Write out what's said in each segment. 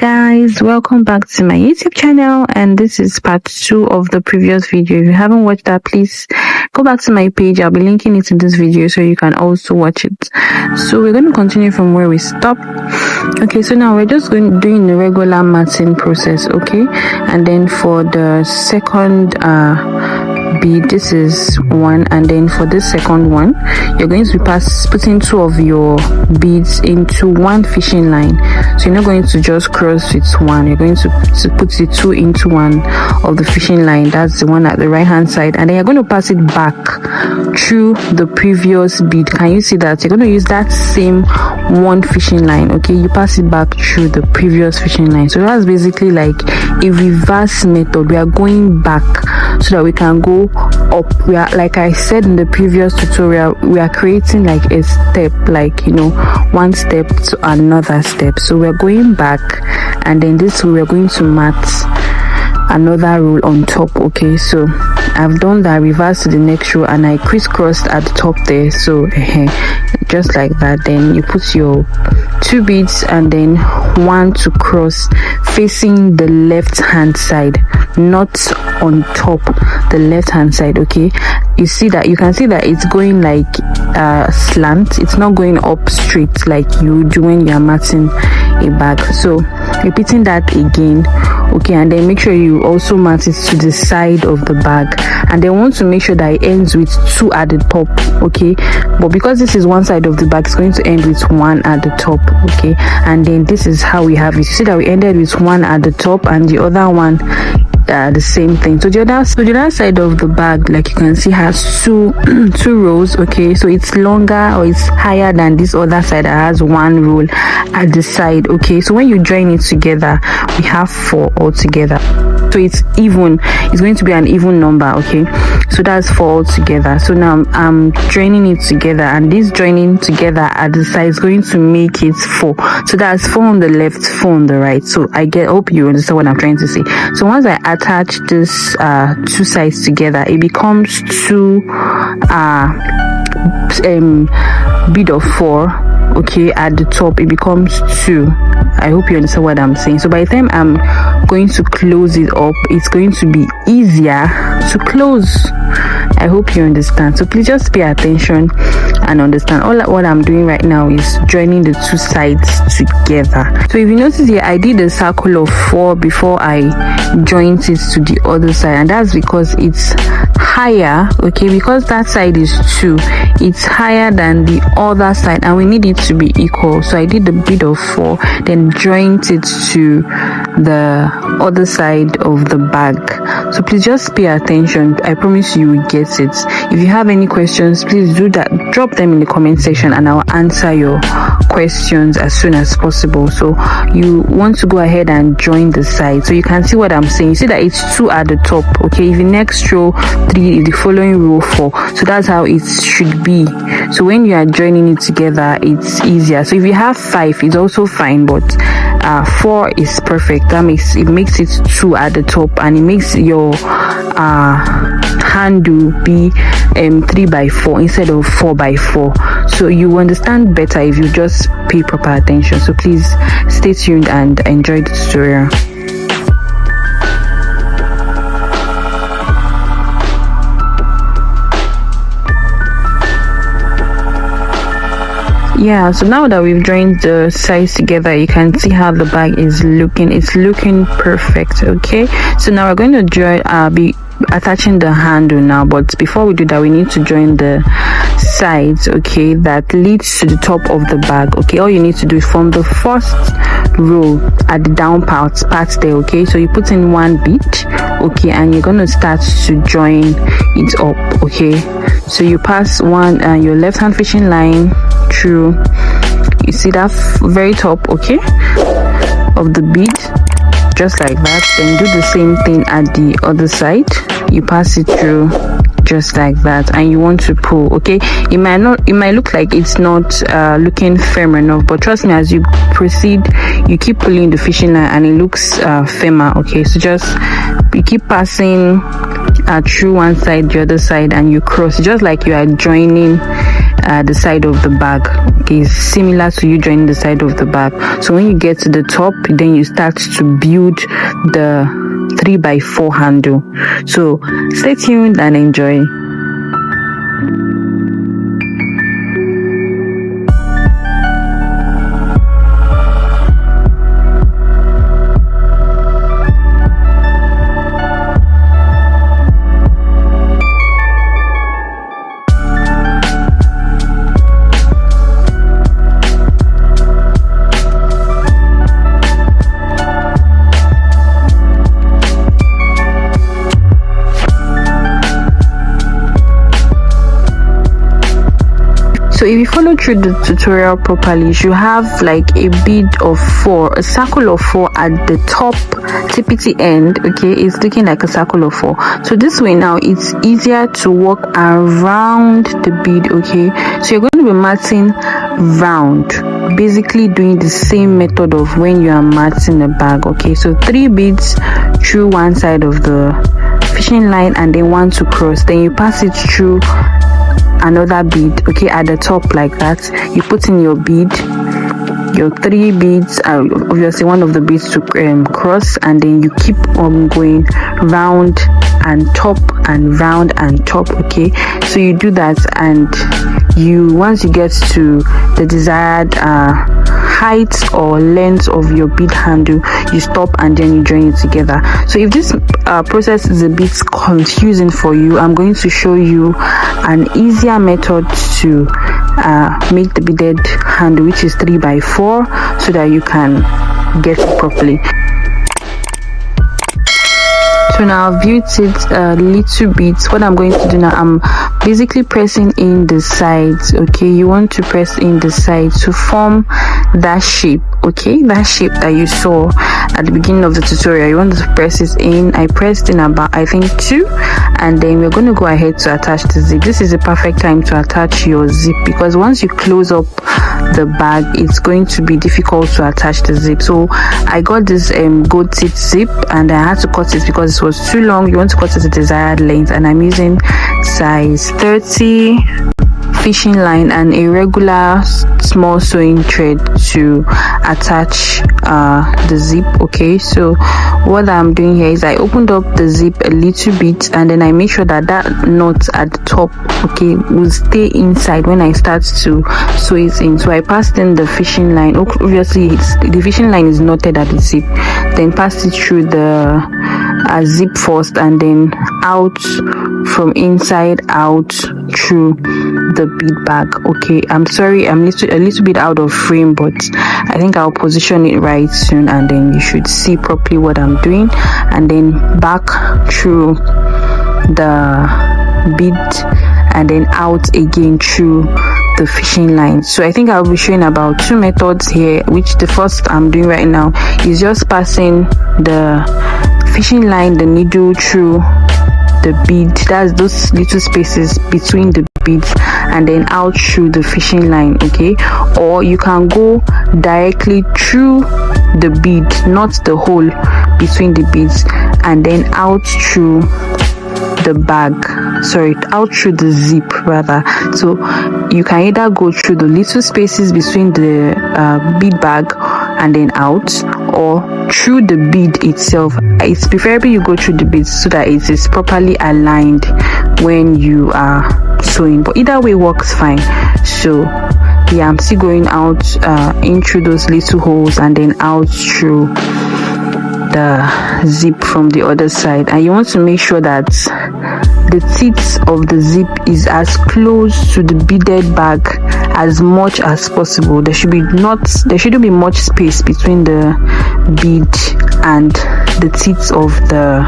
Guys, welcome back to my YouTube channel, and this is part 2 of the previous video. If you haven't watched that, please go back to my page. I'll be linking it in this video so you can also watch it. So we're going to continue from where we stopped. Okay, so now we're just doing the regular matting process, okay? And then for the second bead, this is one, and then for this second one, you're going to be putting 2 of your beads into one fishing line. So you're not going to just cross with one, you're going to put the 2 into one of the fishing line. That's the one at the right hand side, and then you're going to pass it back through the previous bead. Can you see that? You're going to use that same one fishing line, okay? You pass it back through the previous fishing line. So that's basically like a reverse method. We are going back so that we can go up. We are, like I said in the previous tutorial, we are creating like a step, like, you know, one step to another step. So we're going back, and then this way we're going to mat another roll on top. Okay, so I've done that, reverse to the next row, and I crisscrossed at the top there. So just like that, then you put your 2 beads and then one to cross facing the left hand side, not on top, the left hand side. Okay, you see that, you can see that it's going like slant, it's not going up straight like you do when you are matting a bag. So repeating that again, okay, and then make sure you also mat it to the side of the bag, and then want to make sure that it ends with 2 at the top, okay? But because this is one side of the bag, it's going to end with 1 at the top, okay? And then this is how we have it. You see that we ended with 1 at the top, and the other one the same thing. So the other side of the bag, like you can see, has two rows, okay? So it's longer, or it's higher than this other side that has 1 roll at the side, okay? So when you join it together, we have 4 altogether. So it's even, it's going to be an even number, okay? So that's 4 altogether. So now I'm joining it together, and this joining together at the side is going to make it 4. So that's 4 on the left, 4 on the right. So hope you understand what I'm trying to say. So once I attach this 2 sides together, it becomes 2 bead of 4. Okay, at the top it becomes 2. I hope you understand what I'm saying. So by the time I'm going to close it up, it's going to be easier to close. I hope you understand. So please just pay attention and understand. What I'm doing right now is joining the 2 sides together. So if you notice here, I did a circle of 4 before I joined it to the other side, and that's because it's higher, okay? Because that side is 2, it's higher than the other side, and we need it to be equal. So I did a bead of 4, then joined it to the other side of the bag. So please just pay attention. I promise you will get it. If you have any questions, please do that, drop them in the comment section, and I'll answer your questions as soon as possible. So you want to go ahead and join the side, so you can see what I'm saying. You see that it's 2 at the top, okay? If the next row 3, if the following row 4, so that's how it should be. So when you are joining it together, it's easier. So if you have 5, it's also fine, but 4 is perfect. That makes it 2 at the top, and it makes your handle be 3x4 instead of 4x4. So you understand better if you just pay proper attention. So please stay tuned and enjoy the tutorial. Yeah, so now that we've joined the sides together, you can see how the bag is looking. It's looking perfect, okay? So now we're going to be attaching the handle now, but before we do that, we need to join the sides, okay, that leads to the top of the bag. Okay, all you need to do is from the first row at the down part there, okay? So you put in 1 bead, okay, and you're going to start to join it up, okay? So you pass your left hand fishing line through, you see that very top, okay, of the bead, just like that. Then do the same thing at the other side. You pass it through just like that, and you want to pull, okay? It might look like it's not looking firm enough, but trust me, as you proceed, you keep pulling the fishing line and it looks firmer, okay? So you keep passing through one side, the other side, and you cross, just like you are joining the side of the bag. Okay, it's similar to you joining the side of the bag. So when you get to the top, then you start to build the 3x4 handle. So stay tuned and enjoy. So if you follow through the tutorial properly, you should have like a bead of 4, a circle of 4 at the top TPT end. Okay, it's looking like a circle of 4. So this way now it's easier to walk around the bead. Okay, so you're going to be matting round, basically doing the same method of when you are matting a bag. Okay, so 3 beads through one side of the fishing line and then 1 to cross, then you pass it through another bead, okay, at the top like that. You put in your bead, your 3 beads, obviously one of the beads to cross, and then you keep on going round and top and round and top. Okay, so you do that, and you, once you get to the desired height or length of your bead handle, you stop and then you join it together. So if this process is a bit confusing for you, I'm going to show you an easier method to make the beaded handle, which is 3x4, so that you can get it properly. So now I've viewed it a little bit. What I'm going to do now, I'm basically pressing in the sides. Okay, you want to press in the sides to form that shape. Okay, that shape that you saw at the beginning of the tutorial, you want to press it in. I pressed in about, I think, 2, and then we're going to go ahead to attach the zip. This is the perfect time to attach your zip, because once you close up the bag, it's going to be difficult to attach the zip. So I got this gold tip zip, and I had to cut it because it was too long. You want to cut it the desired length, and I'm using size 30 fishing line and a regular small sewing thread to attach the zip. Okay, so what I'm doing here is I opened up the zip a little bit, and then I make sure that that knot at the top, okay, will stay inside when I start to sew it in. So I passed in the fishing line. Obviously the fishing line is knotted at the zip, then passed it through the zip first, and then out from inside out through the bead bag. Okay, I'm sorry, I'm a little bit out of frame, but I think I'll position it right soon, and then you should see properly what I'm doing. And then back through the bead, and then out again through the fishing line. So I think I'll be showing about 2 methods here, which the first I'm doing right now is just passing the fishing line, the needle, through the bead, that's those little spaces between the beads, and then out through the fishing line. Okay, or you can go directly through the bead, not the hole between the beads, and then out through the bag, sorry, out through the zip rather. So you can either go through the little spaces between the bead bag and then out, or through the bead itself. It's preferable you go through the beads so that it is properly aligned when you are sewing, but either way works fine. So yeah, I'm still going out in through those little holes and then out through the zip from the other side. And you want to make sure that the teeth of the zip is as close to the beaded bag as much as possible. There shouldn't be much space between the bead and the teeth of the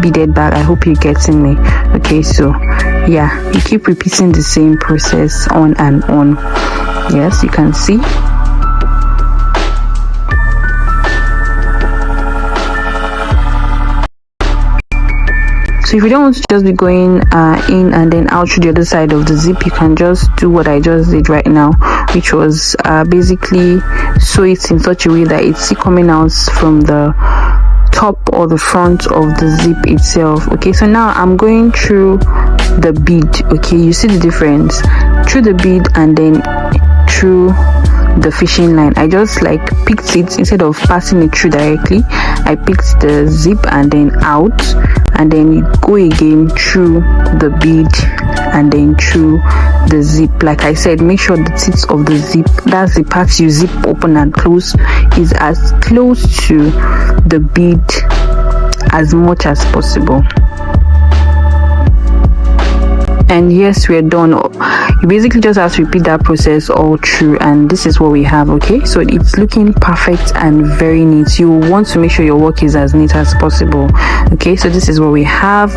beaded bag. I hope you're getting me. Okay, so yeah, you keep repeating the same process on and on. Yes, you can see. So if you don't want to just be going in and then out through the other side of the zip, you can just do what I just did right now, which was basically sew it in such a way that it's coming out from the top or the front of the zip itself. Okay, so now I'm going through the bead. Okay, you see the difference through the bead and then through the fishing line. I just like picked it instead of passing it through directly. I picked the zip and then out, and then you go again through the bead and then through the zip. Like I said, make sure the tips of the zip, that's the part you zip open and close, is as close to the bead as much as possible. And yes, we're done. You basically just have to repeat that process all through, and this is what we have. Okay, so it's looking perfect and very neat. You want to make sure your work is as neat as possible. Okay, so this is what we have.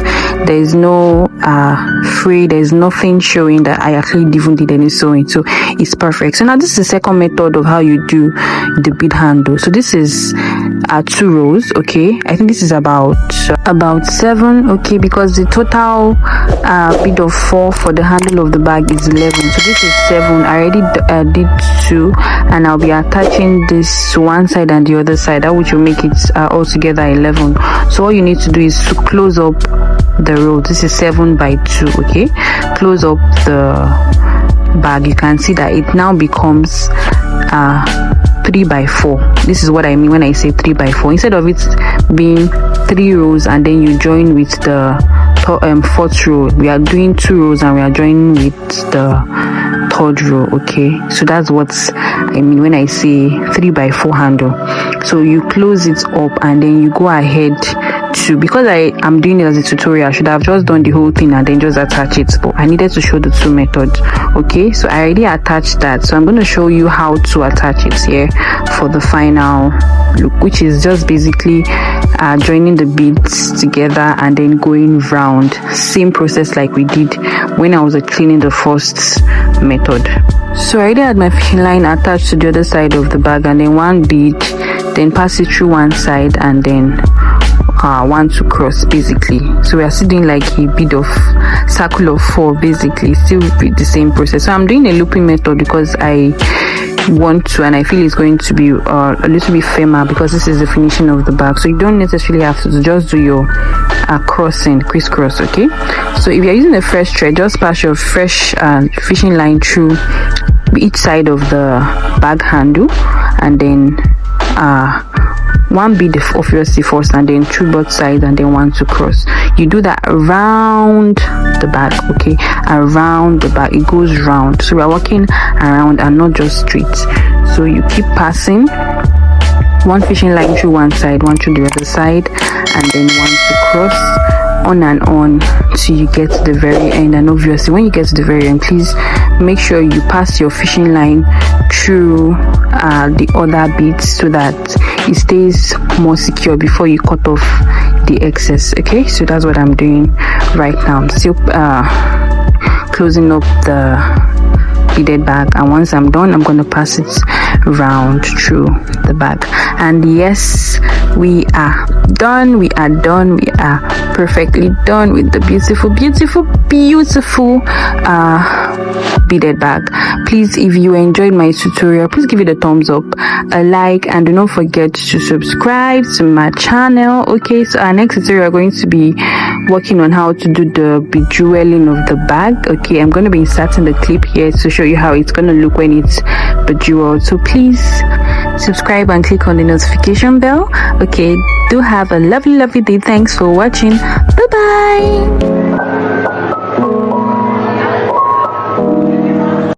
There is no fray, there's nothing showing that I actually even did any sewing, so it's perfect. So now this is the second method of how you do the bead handle. So this is 2 rows. Okay, I think this is about 7. Okay, because the total bead of 4 for the handle of the bag is 11, so this is 7. I already did 2, and I'll be attaching this to one side and the other side, that which will make it altogether 11. So all you need to do is to close up the row. This is 7 by 2. Okay, close up the bag. You can see that it now becomes 3 by 4. This is what I mean when I say 3 by 4. Instead of it being 3 rows and then you join with the 4th row, we are doing 2 rows and we are joining with the 3rd row. Okay, so that's what I mean when I say 3 by 4 handle. So you close it up and then you go ahead to, because I am doing it as a tutorial, I should have just done the whole thing and then just attach it, but I needed to show the 2 methods. Okay, so I already attached that, so I'm going to show you how to attach it here for the final look, which is just basically joining the beads together and then going round. Same process like we did when I was cleaning the first method. So I already had my fishing line attached to the other side of the bag, and then 1 bead, then pass it through one side and then 1 to cross basically. So we are still doing like a bead of circle of 4 basically, still with the same process. So I'm doing a looping method because I want to, and I feel it's going to be a little bit firmer because this is the finishing of the bag. So you don't necessarily have to just do your crossing, crisscross. Okay, so if you're using a fresh thread, just pass your fresh fishing line through each side of the bag handle, and then 1 bead obviously first, and then through both sides, and then 1 to cross. You do that around the bag. Okay, around the bag, it goes round, so we are working around and not just straight. So you keep passing 1 fishing line through one side, 1 through the other side, and then 1 to cross, on and on till you get to the very end. And obviously when you get to the very end, please make sure you pass your fishing line through the other beads so that it stays more secure before you cut off the excess. Okay, so that's what I'm doing right now. I'm still closing up the beaded bag, and once I'm done, I'm going to pass it round through the bag. And yes, we are done. We are perfectly done with the beautiful beaded bag. Please, if you enjoyed my tutorial, please give it a thumbs up, a like, and do not forget to subscribe to my channel. Okay, so our next tutorial are going to be working on how to do the bejeweling of the bag. Okay, I'm going to be inserting the clip here to show you how it's going to look when it's bejeweled. So please subscribe and click on the notification bell. Okay, do have a lovely day. Thanks for watching. Bye bye.